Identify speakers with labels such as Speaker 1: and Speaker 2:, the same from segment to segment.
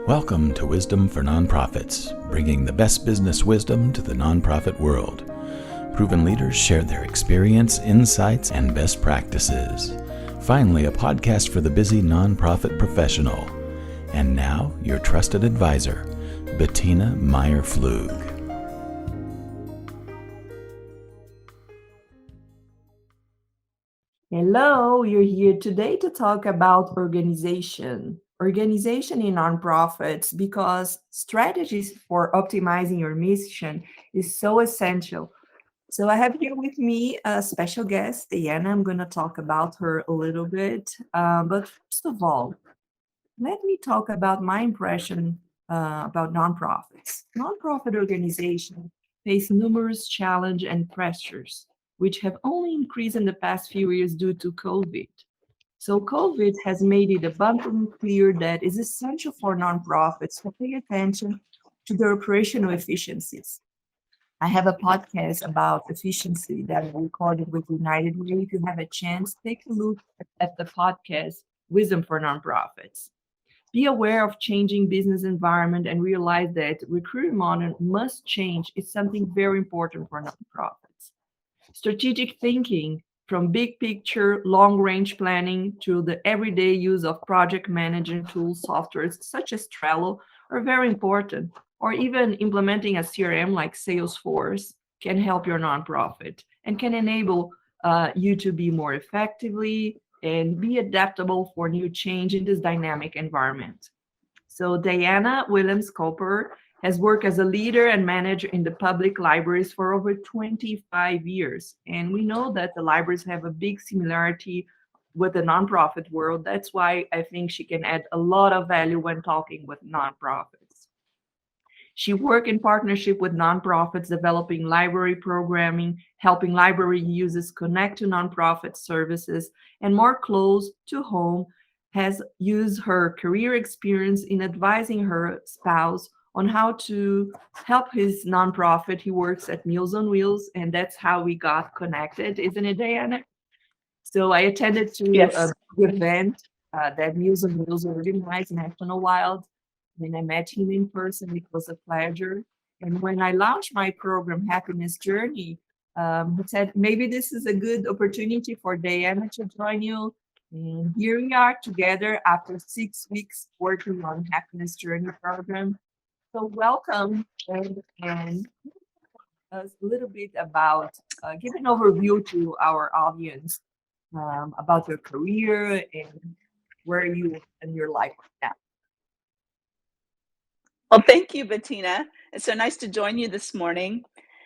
Speaker 1: Welcome to Wisdom for Nonprofits, bringing the best business wisdom to the nonprofit world. Proven leaders share their experience, insights, and best practices. Finally, a podcast for the busy nonprofit professional. And now, your trusted advisor, Bettina Meyer-Flug.
Speaker 2: Hello, you're here today to talk about organization in nonprofits, because strategies for optimizing your mission is so essential. So I have here with me a special guest, Dayna. I'm going to talk about her a little bit. But first of all, let me talk about my impression about nonprofits. Nonprofit organizations face numerous challenges and pressures, which have only increased in the past few years due to COVID. So COVID has made it abundantly clear that it's essential for nonprofits to pay attention to their operational efficiencies. I have a podcast about efficiency that I recorded with United Way. If you have a chance, take a look at the podcast Wisdom for Nonprofits. Be aware of changing business environment and realize that recruitment model must change. It's something very important for nonprofits. Strategic thinking, from big picture, long range planning to the everyday use of project management tools, softwares such as Trello, are very important. Or even implementing a CRM like Salesforce can help your nonprofit and can enable you to be more effectively and be adaptable for new change in this dynamic environment. So Dayna Williams-Capone has worked as a leader and manager in the public libraries for over 25 years. And we know that the libraries have a big similarity with the nonprofit world. That's why I think she can add a lot of value when talking with nonprofits. She worked in partnership with nonprofits, developing library programming, helping library users connect to nonprofit services, and more close to home, has used her career experience in advising her spouse on how to help his nonprofit. He works at Meals on Wheels, and that's how we got connected, isn't it, Dayna? So I attended to a
Speaker 3: Yes.
Speaker 2: big event that Meals on Wheels organized, National Wild. When I met him in person, it was a pleasure. And when I launched my program, Happiness Journey, he said, maybe this is a good opportunity for Dayna to join you. And here we are together after 6 weeks working on Happiness Journey program. So welcome, and a little bit about, give an overview to our audience about your career and where you in your life right now.
Speaker 3: Well, thank you, Bettina. It's so nice to join you this morning.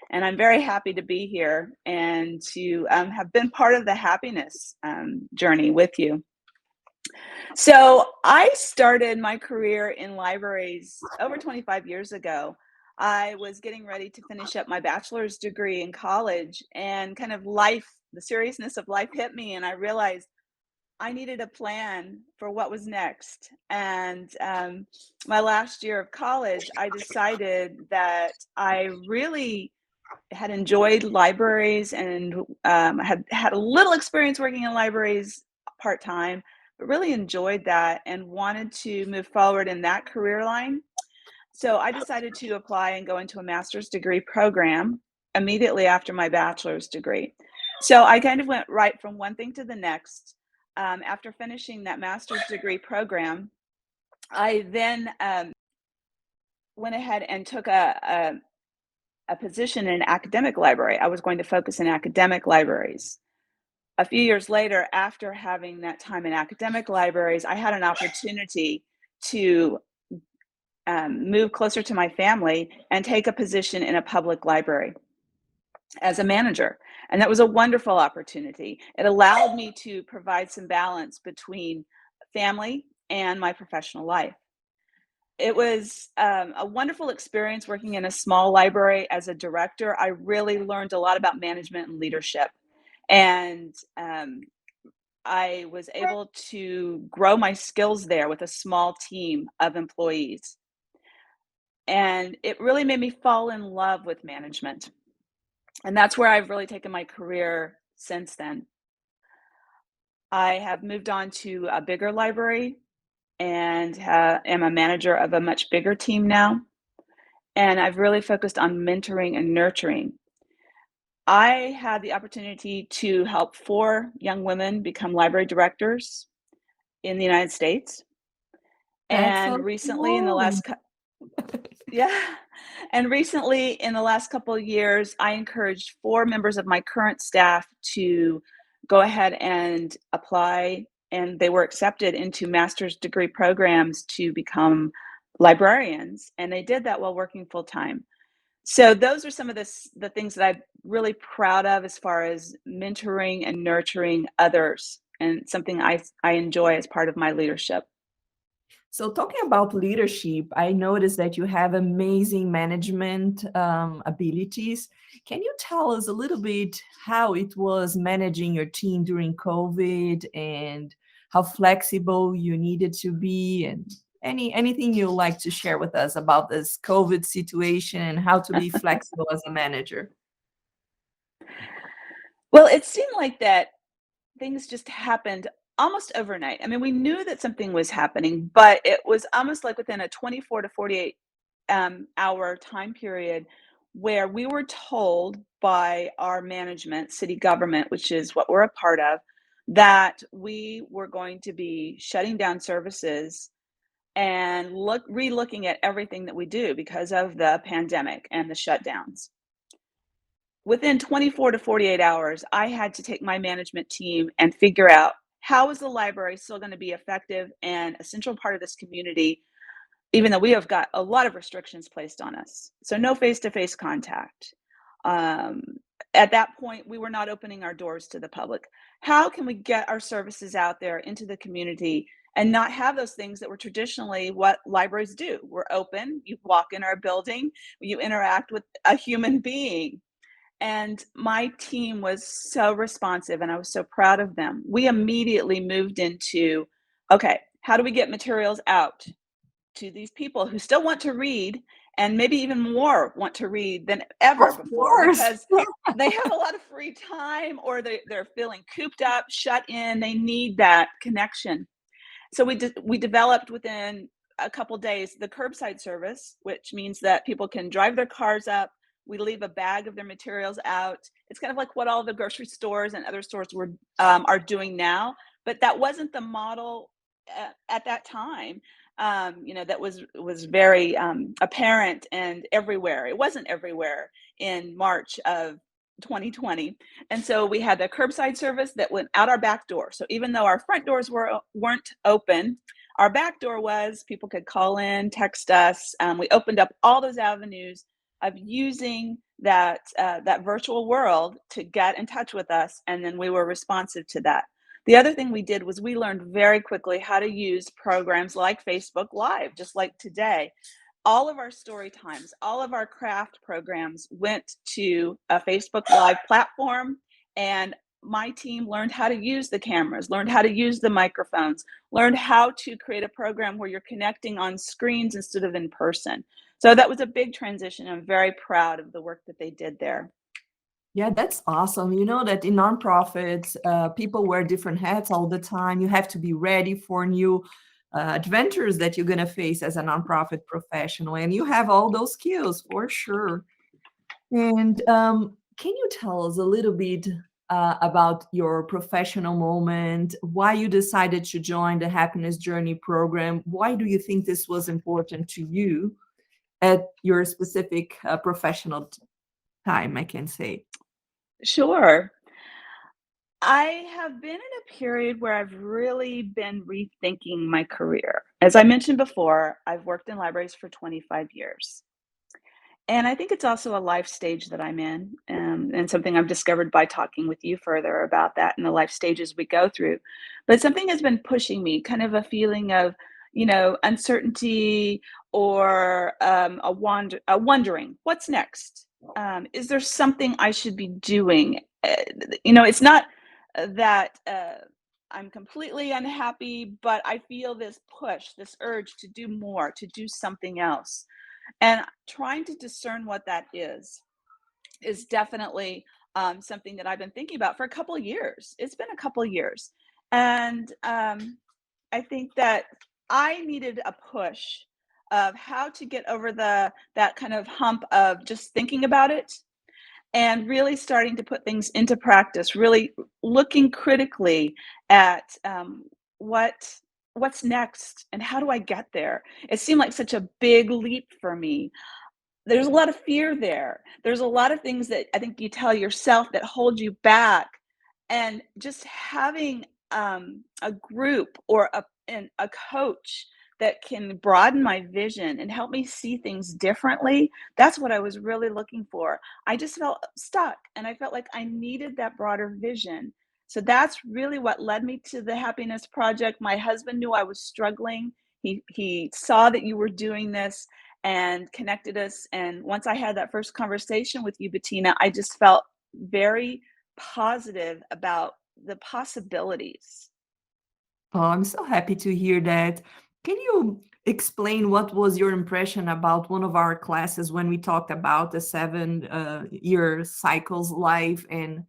Speaker 3: And I'm very happy to be here and to have been part of the happiness journey with you. So I started my career in libraries over 25 years ago. I was getting ready to finish up my bachelor's degree in college, and kind of life, the seriousness of life hit me, and I realized I needed a plan for what was next. And my last year of college, I decided that I really had enjoyed libraries and had had a little experience working in libraries part-time, but really enjoyed that and wanted to move forward in that career line. So I decided to apply and go into a master's degree program immediately after my bachelor's degree. So I kind of went right from one thing to the next. After finishing that master's degree program, I then went ahead and took a position in an academic library. I was going to focus in academic libraries. A few years later, after having that time in academic libraries, I had an opportunity to move closer to my family and take a position in a public library as a manager. And that was a wonderful opportunity. It allowed me to provide some balance between family and my professional life. It was a wonderful experience working in a small library as a director. I really learned a lot about management and leadership. And I was able to grow my skills there with a small team of employees. And it really made me fall in love with management. And that's where I've really taken my career since then. I have moved on to a bigger library and am a manager of a much bigger team now. And I've really focused on mentoring and nurturing. I had the opportunity to help 4 young women become library directors in the United States.
Speaker 2: That's
Speaker 3: And
Speaker 2: so
Speaker 3: recently in the
Speaker 2: cool.
Speaker 3: last yeah, and recently in the last couple of years, I encouraged 4 members of my current staff to go ahead and apply, and they were accepted into master's degree programs to become librarians, and they did that while working full time. So those are some of the things that I'm really proud of as far as mentoring and nurturing others, and something I enjoy as part of my leadership.
Speaker 2: So talking about leadership, I noticed that you have amazing management abilities. Can you tell us a little bit how it was managing your team during COVID and how flexible you needed to be, and anything you like to share with us about this COVID situation and how to be flexible as a manager?
Speaker 3: Well, it seemed like that things just happened almost overnight. I mean, we knew that something was happening, but it was almost like within a 24 to 48 hour time period where we were told by our management, city government, which is what we're a part of, that we were going to be shutting down services and re-looking at everything that we do because of the pandemic and the shutdowns. Within 24 to 48 hours, I had to take my management team and figure out how is the library still going to be effective and a central part of this community, even though we have got a lot of restrictions placed on us. So no face-to-face contact. Um, at that point, we were not opening our doors to the public. How can we get our services out there into the community and not have those things that were traditionally what libraries do? We're open, you walk in our building, you interact with a human being. And my team was so responsive and I was so proud of them. We immediately moved into, okay, how do we get materials out to these people who still want to read and maybe even more want to read than ever
Speaker 2: Of
Speaker 3: before
Speaker 2: course.
Speaker 3: because they have a lot of free time or they're feeling cooped up, shut in. They need that connection. So we developed within a couple days the curbside service, which means that people can drive their cars up. We leave a bag of their materials out. It's kind of like what all the grocery stores and other stores are doing now, but that wasn't the model at that time. That was very apparent and everywhere. It wasn't everywhere in March of 2020. And so we had the curbside service that went out our back door. So even though our front doors weren't open, our back door was. People could call in, text us. We opened up all those avenues of using that virtual world to get in touch with us, and then we were responsive to that. The other thing we did was we learned very quickly how to use programs like Facebook Live, just like today. All of our story times, all of our craft programs went to a Facebook Live platform, and my team learned how to use the cameras, learned how to use the microphones, learned how to create a program where you're connecting on screens instead of in person. So that was a big transition. I'm very proud of the work that they did there.
Speaker 2: Yeah, that's awesome. You know that in nonprofits, people wear different hats all the time. You have to be ready for new adventures that you're going to face as a nonprofit professional, and you have all those skills for sure. And can you tell us a little bit about your professional moment? Why you decided to join the Happiness Journey program? Why do you think this was important to you at your specific professional time, I can say?
Speaker 3: Sure. I have been in a period where I've really been rethinking my career. As I mentioned before, I've worked in libraries for 25 years. And I think it's also a life stage that I'm in, and something I've discovered by talking with you further about that and the life stages we go through. But something has been pushing me, kind of a feeling of, uncertainty or a wondering, what's next? Is there something I should be doing? It's not that I'm completely unhappy, but I feel this push, this urge to do more, to do something else. And trying to discern what that is definitely something that I've been thinking about for a couple of years. It's been a couple of years. And I think that I needed a push of how to get over that kind of hump of just thinking about it and really starting to put things into practice, really looking critically at what what's next and how do I get there. It seemed like such a big leap for me. There's a lot of fear there. There's a lot of things that I think you tell yourself that hold you back, and just having a group or a coach that can broaden my vision and help me see things differently. That's what I was really looking for. I just felt stuck, and I felt like I needed that broader vision. So that's really what led me to the Happiness Project. My husband knew I was struggling. He saw that you were doing this and connected us. And once I had that first conversation with you, Bettina, I just felt very positive about the possibilities.
Speaker 2: Oh, I'm so happy to hear that. Can you explain what was your impression about one of our classes when we talked about the 7 year cycles life and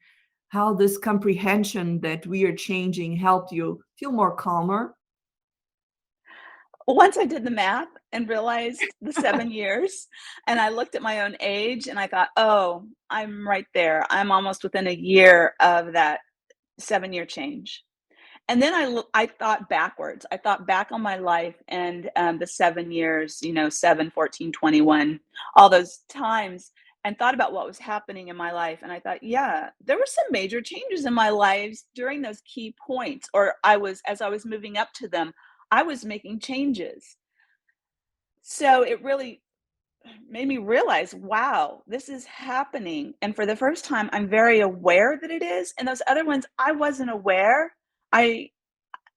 Speaker 2: how this comprehension that we are changing helped you feel more calmer?
Speaker 3: Once I did the math and realized the 7 years, and I looked at my own age and I thought, oh, I'm right there. I'm almost within a year of that 7 year change. And then I thought backwards. I thought back on my life and the 7 years, 7, 14, 21, all those times, and thought about what was happening in my life. And I thought, yeah, there were some major changes in my lives during those key points, or as I was moving up to them, I was making changes. So it really made me realize, wow, this is happening. And for the first time, I'm very aware that it is. And those other ones, I wasn't aware. I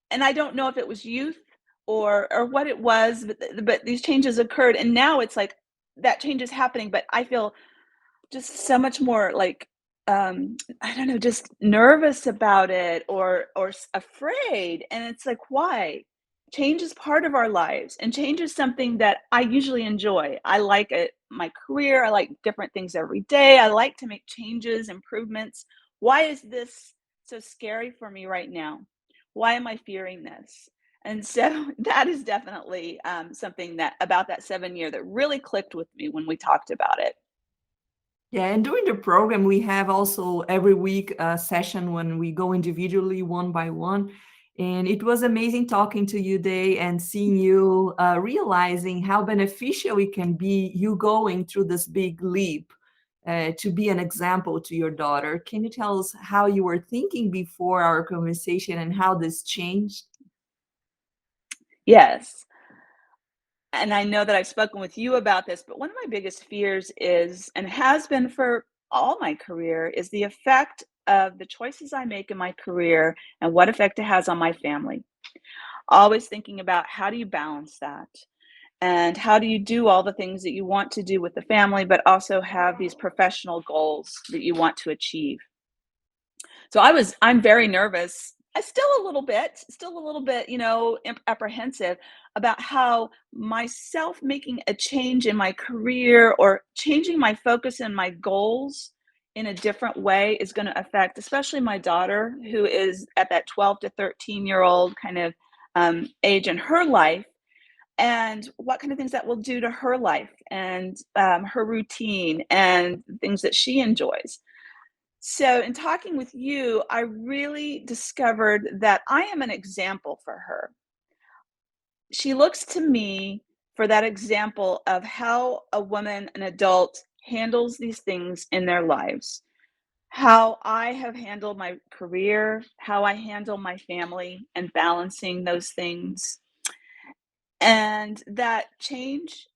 Speaker 3: and I don't know if it was youth or what it was, but these changes occurred, and now it's like that change is happening, but I feel just so much more like, I don't know, just nervous about it or afraid, and it's like, why? Change is part of our lives, and change is something that I usually enjoy. I like it, my career, I like different things every day, I like to make changes, improvements. Why is this so scary for me right now? Why am I fearing this? And so that is definitely something that about that 7 year that really clicked with me when we talked about it.
Speaker 2: Yeah, and during the program, we have also every week a session when we go individually one by one. And it was amazing talking to you, Day, and seeing you realizing how beneficial it can be you going through this big leap to be an example to your daughter. Can you tell us how you were thinking before our conversation and how this changed?
Speaker 3: Yes. And I know that I've spoken with you about this, but one of my biggest fears is, and has been for all my career, is the effect of the choices I make in my career and what effect it has on my family. Always thinking about how do you balance that? And how do you do all the things that you want to do with the family, but also have these professional goals that you want to achieve? So I'm very nervous. I still a little bit, apprehensive about how myself making a change in my career or changing my focus and my goals in a different way is going to affect, especially my daughter, who is at that 12 to 13-year-old kind of age in her life, and what kind of things that will do to her life and her routine and things that she enjoys. So, in talking with you, I really discovered that I am an example for her. She looks to me for that example of how a woman, an adult, handles these things in their lives. How I have handled my career, how I handle my family, and balancing those things. And that change,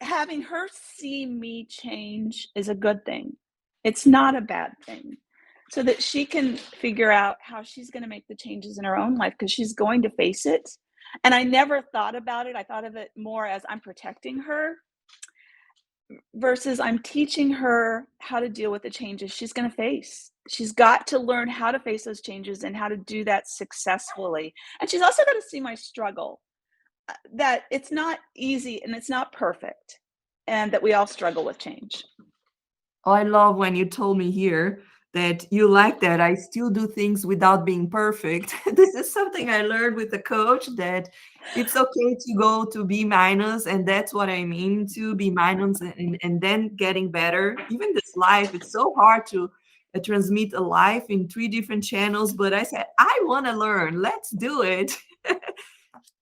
Speaker 3: having her see me change is a good thing. It's not a bad thing. So that she can figure out how she's gonna make the changes in her own life because she's going to face it. And I never thought about it. I thought of it more as I'm protecting her versus I'm teaching her how to deal with the changes she's gonna face. She's got to learn how to face those changes and how to do that successfully. And she's also gotta see my struggle, that it's not easy and it's not perfect, and that we all struggle with change.
Speaker 2: Oh, I love when you told me here that you like that I still do things without being perfect. This is something I learned with a coach, that it's okay to go to B minus, and that's what I mean, to B minus, and then getting better. Even this life, it's so hard to transmit a life in three different channels, but I said, I want to learn. Let's do it.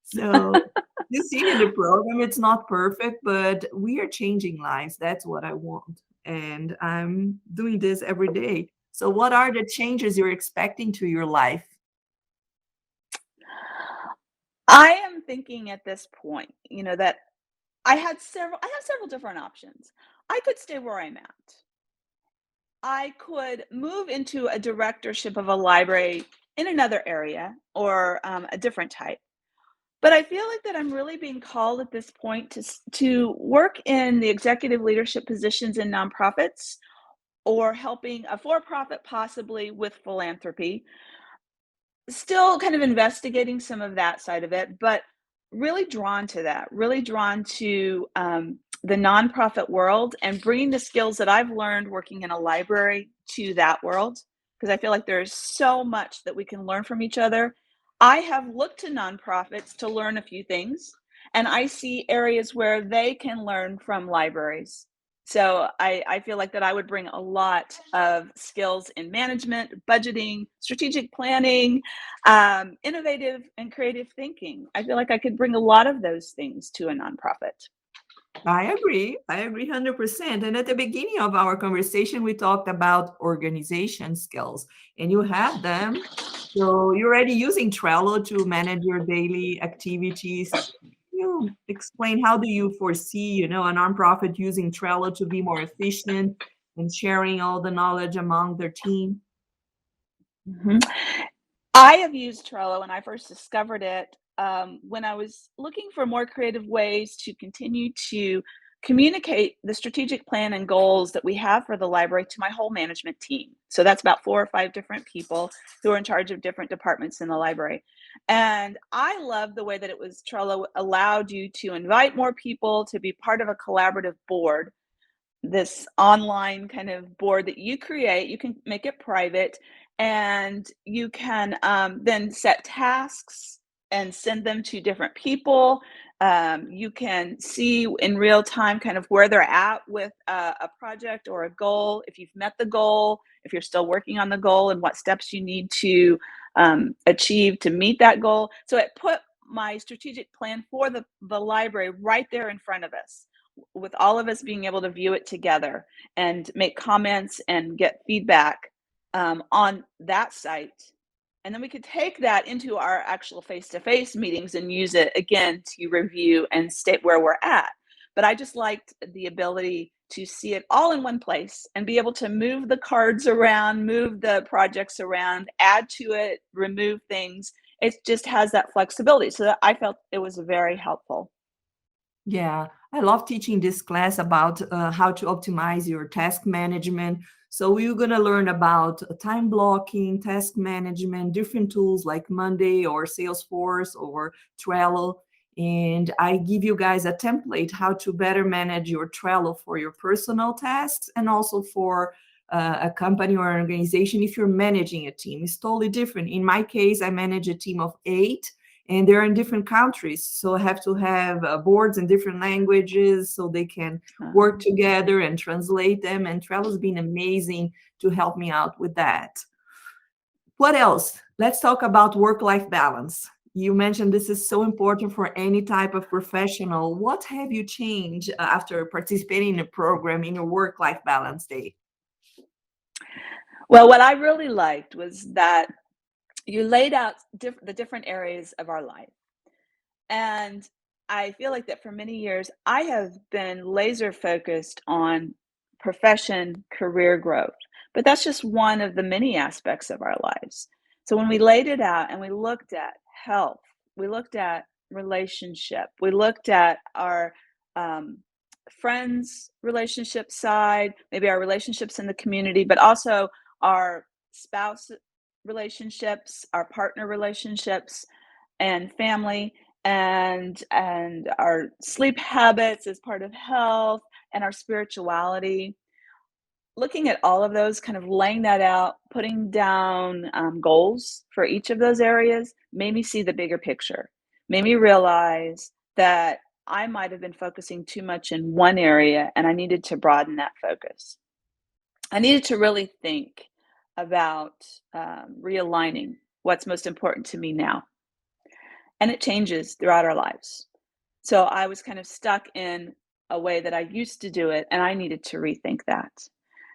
Speaker 2: So you see in the program, it's not perfect, but we are changing lives. That's what I want. And I'm doing this every day. So what are the changes you're expecting to your life?
Speaker 3: I am thinking at this point, that I have several different options. I could stay where I'm at. I could move into a directorship of a library in another area or a different type. But I feel like that I'm really being called at this point to work in the executive leadership positions in nonprofits or helping a for-profit possibly with philanthropy. Still kind of investigating some of that side of it, but really drawn to that, really drawn to the nonprofit world and bringing the skills that I've learned working in a library to that world, because I feel like there's so much that we can learn from each other. I have looked to nonprofits to learn a few things, and I see areas where they can learn from libraries. So I feel like that I would bring a lot of skills in management, budgeting, strategic planning, innovative and creative thinking. I feel like I could bring a lot of those things to a nonprofit.
Speaker 2: I agree. I agree 100%. And at the beginning of our conversation, we talked about organization skills, and you have them. So you're already using Trello to manage your daily activities. Can you explain, how do you foresee, a nonprofit using Trello to be more efficient and sharing all the knowledge among their team?
Speaker 3: Mhm. I have used Trello when I first discovered it, when I was looking for more creative ways to continue to communicate the strategic plan and goals that we have for the library to my whole management team. So that's about 4 or 5 different people who are in charge of different departments in the library. And I love the way that Trello allowed you to invite more people to be part of a collaborative board, this online kind of board that you create. You can make it private, and you can then set tasks and send them to different people. You can see in real time kind of where they're at with a project or a goal, if you've met the goal, if you're still working on the goal, and what steps you need to achieve to meet that goal. So it put my strategic plan for the library right there in front of us, with all of us being able to view it together and make comments and get feedback on that site. And then we could take that into our actual face-to-face meetings and use it again to review and state where we're at. But I just liked the ability to see it all in one place and be able to move the cards around, move the projects around, add to it, remove things. It just has that flexibility. So that I felt it was very helpful.
Speaker 2: Yeah, I love teaching this class about how to optimize your task management. So we're going to learn about time blocking, task management, different tools like Monday or Salesforce or Trello. And I give you guys a template how to better manage your Trello for your personal tasks, and also for a company or an organization. If you're managing a team, it's totally different. In my case, I manage a team of 8, and they're in different countries, so I have to have boards in different languages so they can work
Speaker 3: Um,
Speaker 2: together and translate them, and Trello's been amazing to help me out with that. What else? Let's talk about work-life balance. You mentioned this is so important for any type of professional. What have you changed after participating in a program in your work-life balance day?
Speaker 3: well, what I really liked was that you laid out the different areas of our life. And I feel like that for many years, I have been laser focused on profession, career growth, but that's just one of the many aspects of our lives. So when we laid it out and we looked at health, we looked at relationship, we looked at our um, friends relationship side, maybe our relationships in the community, but also our spouse relationships, our partner relationships, and family, and our sleep habits as part of health, and our spirituality. looking at all of those, kind of laying that out, putting down goals for each of those areas made me see the bigger picture, made me realize that I might have been focusing too much in one area and I needed to broaden that focus. I needed to really think about realigning what's most important to me now. And it changes throughout our lives. So I was kind of stuck in a way that I used to do it, and I needed to rethink that.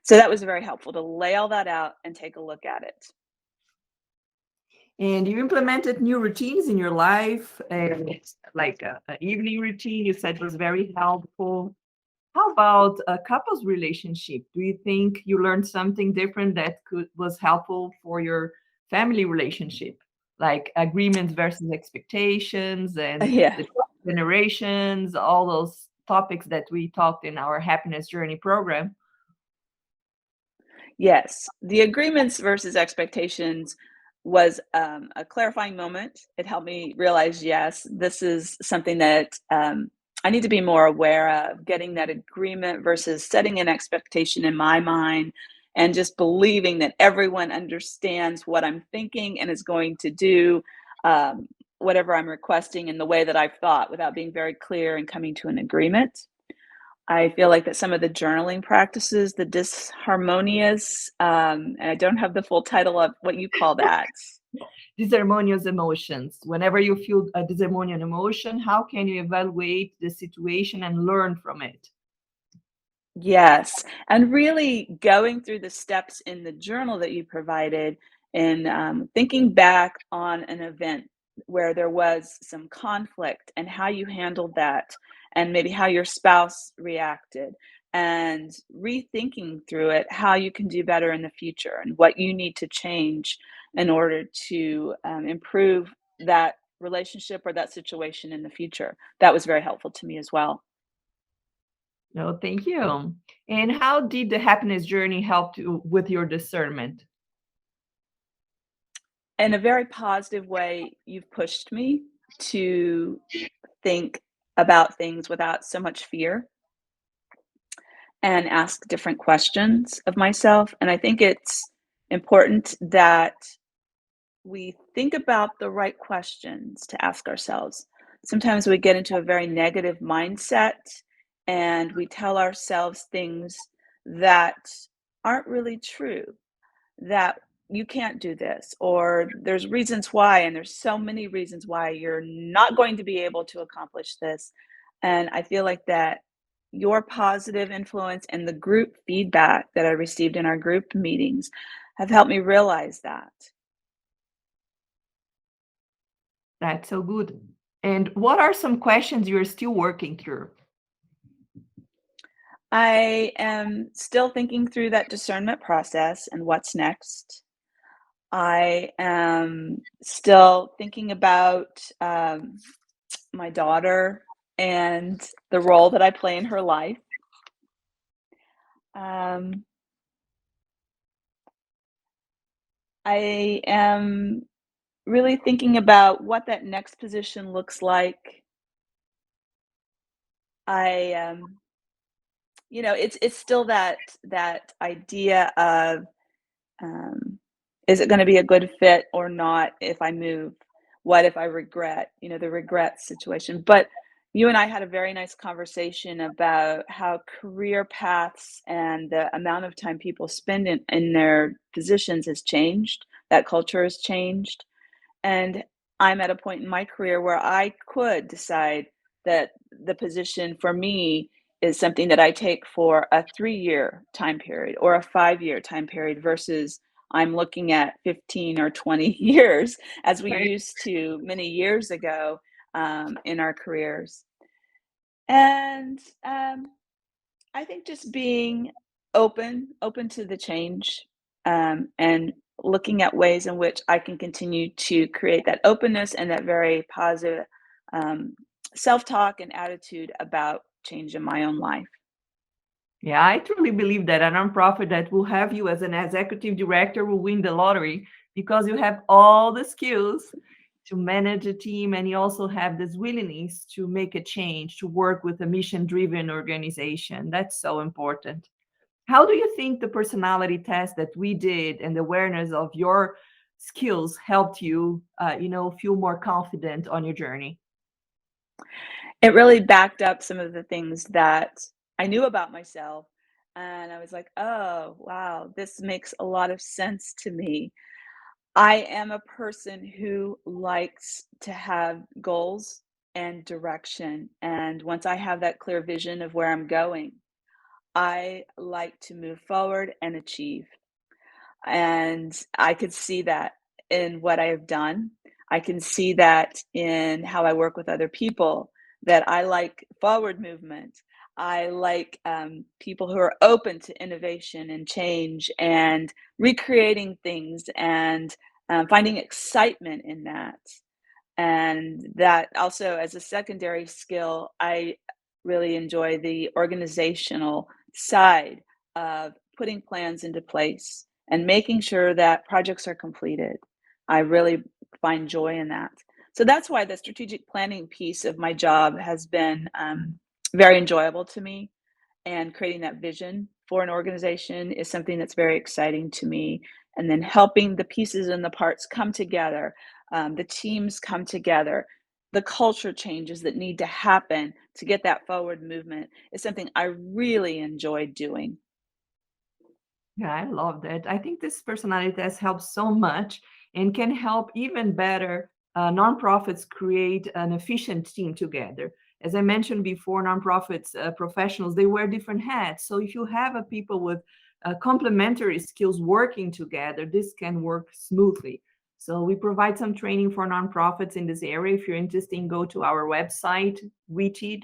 Speaker 3: So that was very helpful to lay all that out and take a look at it.
Speaker 2: And you implemented new routines in your life, and it's like an evening routine, you said was very helpful. How about a couple's relationship? Do you think you learned something different that was helpful for your family relationship, like agreements versus expectations and
Speaker 3: Yeah.
Speaker 2: the generations, all those topics that we talked in our happiness journey program?
Speaker 3: Yes, the agreements versus expectations was a clarifying moment. It helped me realize, yes, this is something that I need to be more aware of, getting that agreement versus setting an expectation in my mind and just believing that everyone understands what I'm thinking and is going to do whatever I'm requesting in the way that I've thought without being very clear and coming to an agreement. I feel like that some of the journaling practices, the disharmonious, and I don't have the full title of what you call that.
Speaker 2: Disharmonious emotions. Whenever you feel a disharmonious emotion, how can you evaluate the situation and learn from it?
Speaker 3: Yes, and really going through the steps in the journal that you provided and thinking back on an event where there was some conflict and how you handled that, and maybe how your spouse reacted, and rethinking through it how you can do better in the future and what you need to change in order to improve that relationship or that situation in the future. That was very helpful to me as well.
Speaker 2: No, thank you. And how did the happiness journey help you with your discernment?
Speaker 3: In a very positive way, you've pushed me to think about things without so much fear and ask different questions of myself. And I think it's important that we think about the right questions to ask ourselves. Sometimes we get into a very negative mindset and we tell ourselves things that aren't really true, that you can't do this, or there's reasons why, and there's so many reasons why you're not going to be able to accomplish this. And I feel like that your positive influence and the group feedback that I received in our group meetings have helped me realize that.
Speaker 2: That's so good. And what are some questions you're still working through?
Speaker 3: I am still thinking through that discernment process and what's next. I am still thinking about my daughter and the role that I play in her life. Um, I am really thinking about what that next position looks like. I, it's still that idea of um, is it going to be a good fit or not if I move? What if I regret? The regret situation. But you and I had a very nice conversation about how career paths and the amount of time people spend in their positions has changed. That culture has changed. And I'm at a point in my career where I could decide that the position for me is something that I take for a 3-year time period or a 5-year time period versus I'm looking at 15 or 20 years as we
Speaker 2: Right.
Speaker 3: used to many years ago in our careers. And I think just being open to the change, and looking at ways in which I can continue to create that openness and that very positive um, self-talk and attitude about change in my own life.
Speaker 2: Yeah, I truly believe that a nonprofit that will have you as an executive director will win the lottery because you have all the skills to manage a team and you also have this willingness to make a change, to work with a mission driven organization. That's so important. How do you think the personality test that we did and the awareness of your skills helped you, feel more confident on your journey?
Speaker 3: It really backed up some of the things that I knew about myself, and I was like, "Oh, wow, this makes a lot of sense to me." I am a person who likes to have goals and direction, and once I have that clear vision of where I'm going, I like to move forward and achieve. And I could see that in what I have done. I can see that in how I work with other people, that I like forward movement. I like people who are open to innovation and change and recreating things and finding excitement in that. And that also, as a secondary skill, I really enjoy the organizational side of putting plans into place and making sure that projects are completed. I really find joy in that. So that's why the strategic planning piece of my job has been very enjoyable to me. And creating that vision for an organization is something that's very exciting to me. And then helping the pieces and the parts come together, the teams come together, the culture changes that need to happen to get that forward movement is something I really enjoy doing.
Speaker 2: Yeah, I love that. I think this personality test helps so much and can help even better nonprofits create an efficient team together. As I mentioned before, nonprofits professionals, they wear different hats. So if you have a people with complementary skills working together, this can work smoothly. So we provide some training for nonprofits in this area. If you're interested, go to our website, wity.tech.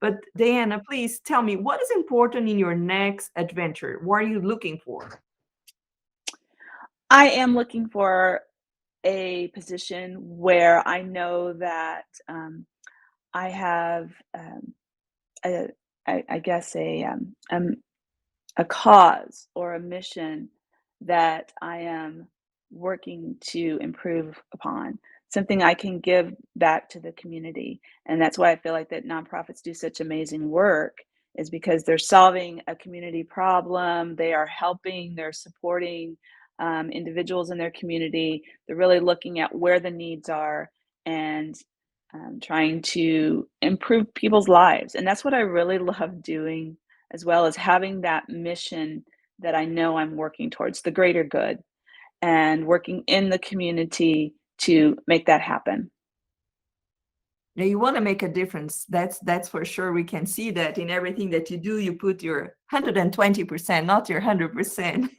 Speaker 2: But Dayna, please tell me what is important in your next adventure? What are you looking for?
Speaker 3: I am looking for a position where I know that I have a, I guess a cause or a mission that I am working to improve upon, something I can give back to the community. And that's why I feel like that nonprofits do such amazing work is because they're solving a community problem, they are helping, they're supporting individuals in their community. They're really looking at where the needs are and trying to improve people's lives. And that's what I really love doing, as well as having that mission that I know I'm working towards, the greater good, and working in the community to make that happen.
Speaker 2: Now you want to make a difference. That's for sure. We can see that in everything that you do, you put your 120%, not your 100%.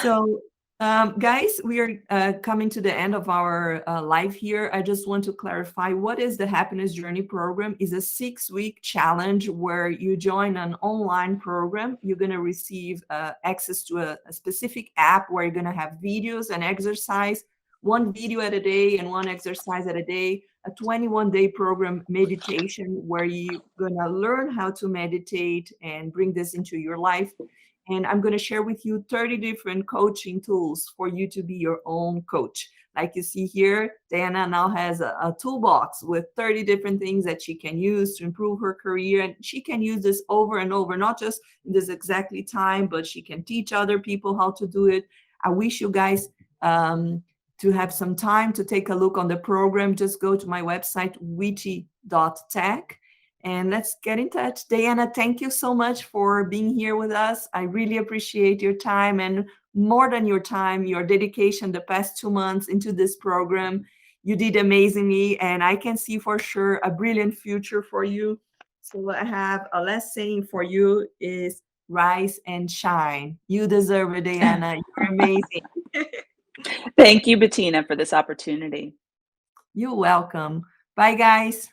Speaker 2: So, guys, we are coming to the end of our live here. I just want to clarify what is the Happiness Journey program. Is a 6-week challenge where you join an online program. You're going to receive access to a specific app where you're going to have videos and exercise, one video at a day and one exercise at a day, a 21-day program meditation where you're going to learn how to meditate and bring this into your life. And I'm going to share with you 30 different coaching tools for you to be your own coach. Like you see here, Dayna now has a toolbox with 30 different things that she can use to improve her career. And she can use this over and over, not just in this exactly time, but she can teach other people how to do it. I wish you guys to have some time to take a look on the program. Just go to my website, wity.tech. And let's get in touch. Dayna, thank you so much for being here with us. I really appreciate your time, and more than your time, your dedication the past 2 months into this program. You did amazingly, and I can see for sure a brilliant future for you. So I have a last saying for you is rise and shine. You deserve it, Dayna. You're amazing.
Speaker 3: Thank you, Bettina, for this opportunity.
Speaker 2: You're welcome. Bye, guys.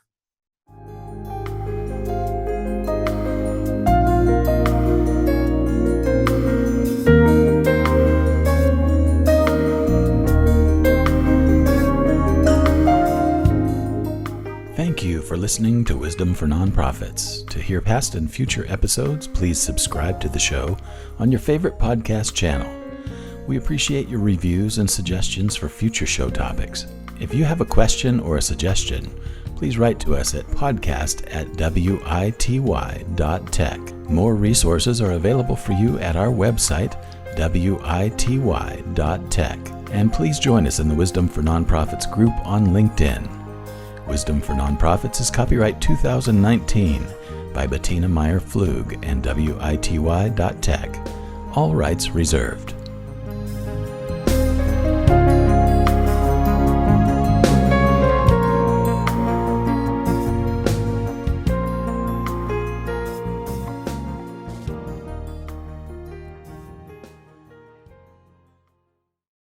Speaker 1: Thank you for listening to Wisdom for Nonprofits. To hear past and future episodes, please subscribe to the show on your favorite podcast channel. We appreciate your reviews and suggestions for future show topics. If you have a question or a suggestion, please write to us at podcast@wity.tech. More resources are available for you at our website, wity.tech. And please join us in the Wisdom for Nonprofits group on LinkedIn. Wisdom for Nonprofits is copyright 2019 by Bettina Meyer-Flug and wity.tech. All rights reserved.